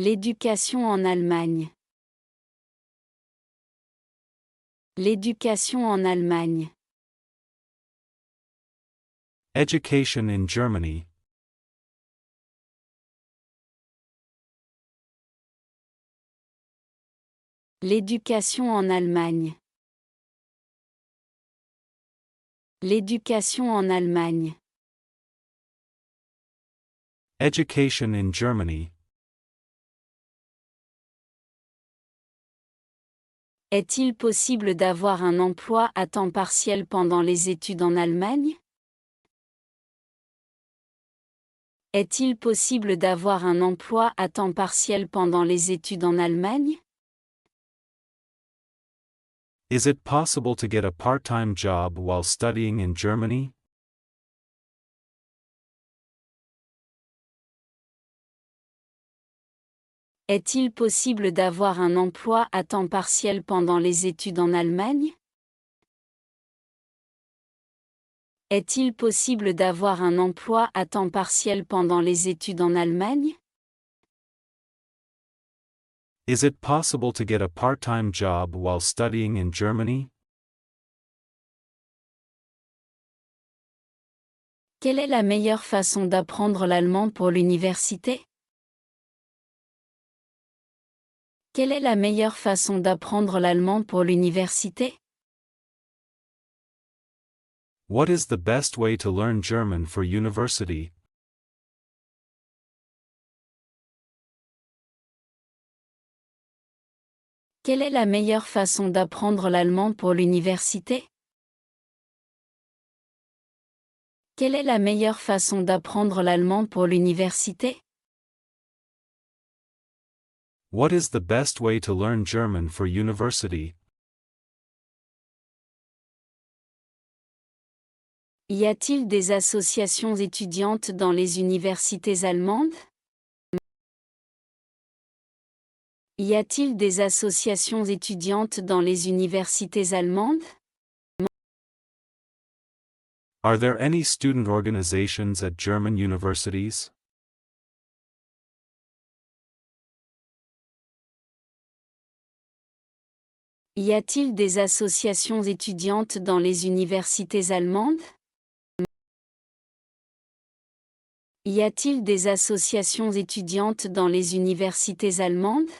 L'éducation en Allemagne. L'éducation en Allemagne. Education in Germany. L'éducation en Allemagne. L'éducation en Allemagne. Education in Germany. Est-il possible d'avoir un emploi à temps partiel pendant les études en Allemagne? Est-il possible d'avoir un emploi à temps partiel pendant les études en Allemagne? Is it possible to get a part-time job while studying in Germany? Est-il possible d'avoir un emploi à temps partiel pendant les études en Allemagne? Est-il possible d'avoir un emploi à temps partiel pendant les études en Allemagne? Is it possible to get a part-time job while studying in Germany? Quelle est la meilleure façon d'apprendre l'allemand pour l'université? Quelle est la meilleure façon d'apprendre l'allemand pour l'université? What is the best way to learn German for university? Quelle est la meilleure façon d'apprendre l'allemand pour l'université? Quelle est la meilleure façon d'apprendre l'allemand pour l'université? What is the best way to learn German for university? Y a-t-il des associations étudiantes dans les universités allemandes? Y a-t-il des associations étudiantes dans les universités allemandes? Are there any student organizations at German universities? Y a-t-il des associations étudiantes dans les universités allemandes? Y a-t-il des associations étudiantes dans les universités allemandes?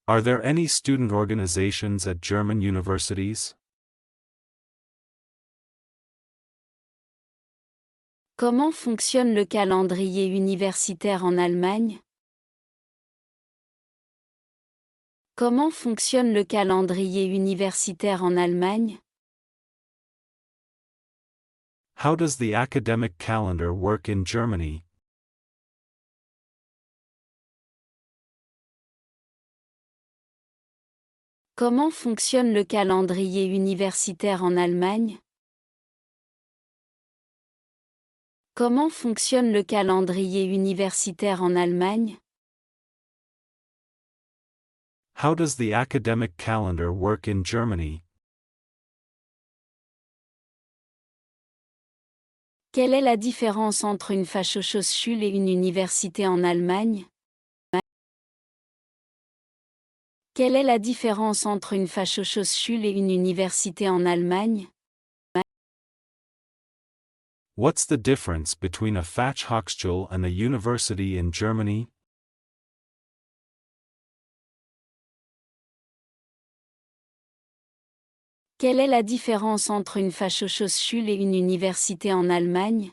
Are there any student organizations at German universities? Comment fonctionne le calendrier universitaire en Allemagne? Comment fonctionne le calendrier universitaire en Allemagne? How does the academic calendar work in Germany? Comment fonctionne le calendrier universitaire en Allemagne? Comment fonctionne le calendrier universitaire en Allemagne? How does the academic calendar work in Germany? Quelle est la différence entre une Fachhochschule et une université en Allemagne? Quelle est la différence entre une Fachhochschule et une université en Allemagne? What's the difference between a Fachhochschule and a university in Germany? Quelle est la différence entre une Fachhochschule et une université en Allemagne?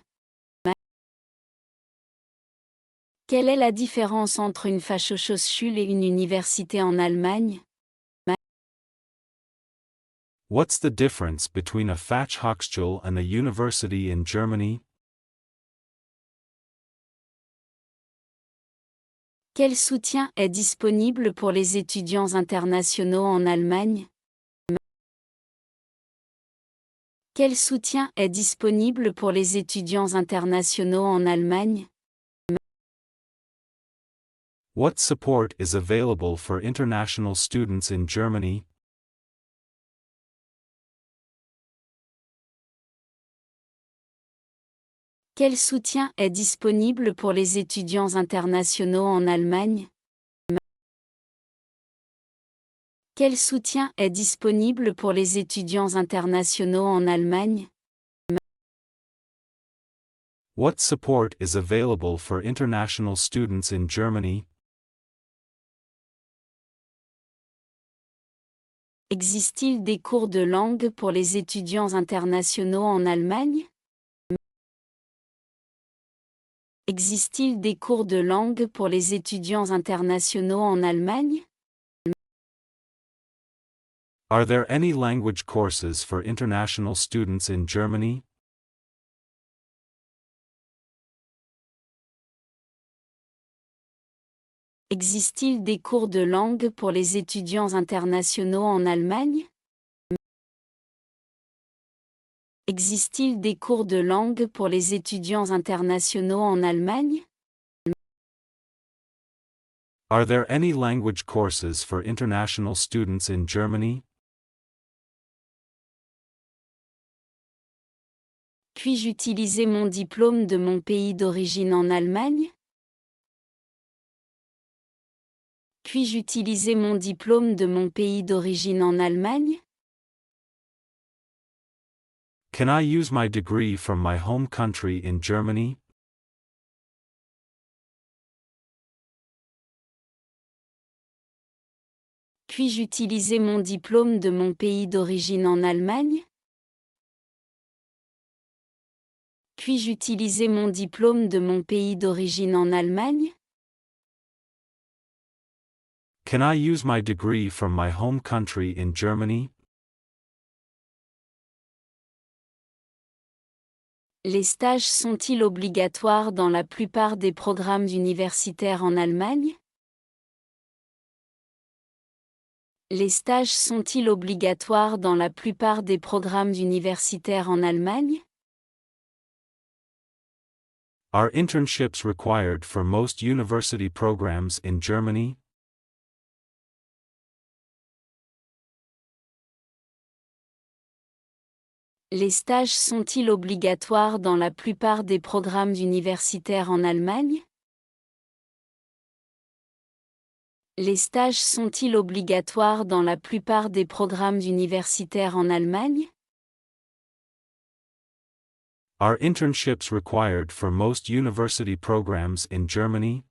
Quelle est la différence entre une Fachhochschule et une université en Allemagne? What's the difference between a Fachhochschule and a university in Germany? Quel soutien est disponible pour les étudiants internationaux en Allemagne? Quel soutien est disponible pour les étudiants internationaux en Allemagne? What support is available for international students in Germany? Quel soutien est disponible pour les étudiants internationaux en Allemagne? Quel soutien est disponible pour les étudiants internationaux en Allemagne? What support is available for international students in Germany? Existe-t-il des cours de langue pour les étudiants internationaux en Allemagne? Existe-t-il des cours de langue pour les étudiants internationaux en Allemagne? Are there any language courses for international students in Germany? Existe-t-il des cours de langue pour les étudiants internationaux en Allemagne? Existe-t-il des cours de langue pour les étudiants internationaux en Allemagne? Are there any language courses for international students in Germany? Puis-je utiliser mon diplôme de mon pays d'origine en Allemagne? Puis-je utiliser mon diplôme de mon pays d'origine en Allemagne? Can I use my degree from my home country in Germany? Puis-je utiliser mon diplôme de mon pays d'origine en Allemagne? Puis-je utiliser mon diplôme de mon pays d'origine en Allemagne? Can I use my degree from my home country in Germany? Les stages sont-ils obligatoires dans la plupart des programmes universitaires en Allemagne? Les stages sont-ils obligatoires dans la plupart des programmes universitaires en Allemagne? Are internships required for most university programs in Germany? Les stages sont-ils obligatoires dans la plupart des programmes universitaires en Allemagne? Les stages sont-ils obligatoires dans la plupart des programmes universitaires en Allemagne? Are internships required for most university programs in Germany?